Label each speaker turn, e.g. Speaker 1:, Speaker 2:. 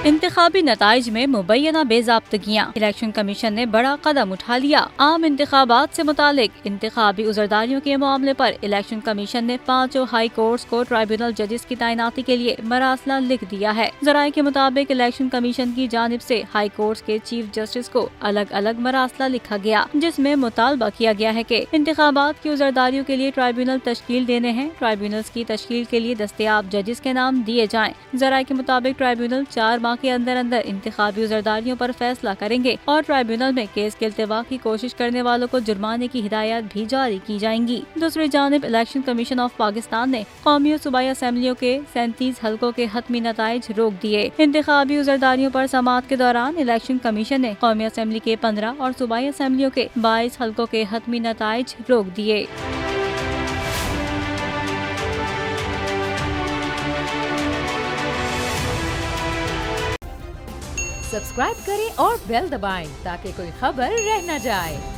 Speaker 1: इंतखाबी नताइज में मुबैना बेज़ाब्तगियाँ, election commission ने बड़ा कदम उठा लिया। आम इंतखाबात से मुतालिक इंतखाबी उज़रदारियों के मामले पर इलेक्शन कमीशन ने 5 हाई कोर्ट्स को ट्राइब्यूनल जजेस की तैनाती के लिए मरासला लिख दिया है। जराये के मुताबिक इलेक्शन कमीशन की जानिब से हाई कोर्ट्स के चीफ जस्टिस को अलग अलग मरासला लिखा गया, जिसमें मुतालबा किया गया है कि इंतखाबात की उज़रदारियों के लिए ट्राइब्यूनल तश्कील देने हैं। ट्राइब्यूनल्स की तश्कील के लिए दस्तयाब जजेस के नाम दिए जाएं। जराये के मुताबिक ट्राइब्यूनल 4 माह के अंदर अंदर इंतखाबी उज़रदारियों पर फैसला करेंगे और ट्राइब्यूनल में केस के इल्तवा की कोशिश करने वालों को जुर्माने की हिदायत भी जारी की जाएंगी। दूसरी जानिब इलेक्शन कमीशन ऑफ पाकिस्तान ने कौमी और सूबाई असम्बलियों के 37 हल्कों के हतमी नताइज रोक दिए। इंतखाबी उज़रदारियों पर समाअत के दौरान इलेक्शन कमीशन ने कौमी असम्बली के 15 और सूबाई असम्बलियों के 22 हल्कों के हतमी नताइज रोक दिए।
Speaker 2: सब्सक्राइब करें और बेल दबाएं ताकि कोई खबर रह न जाए।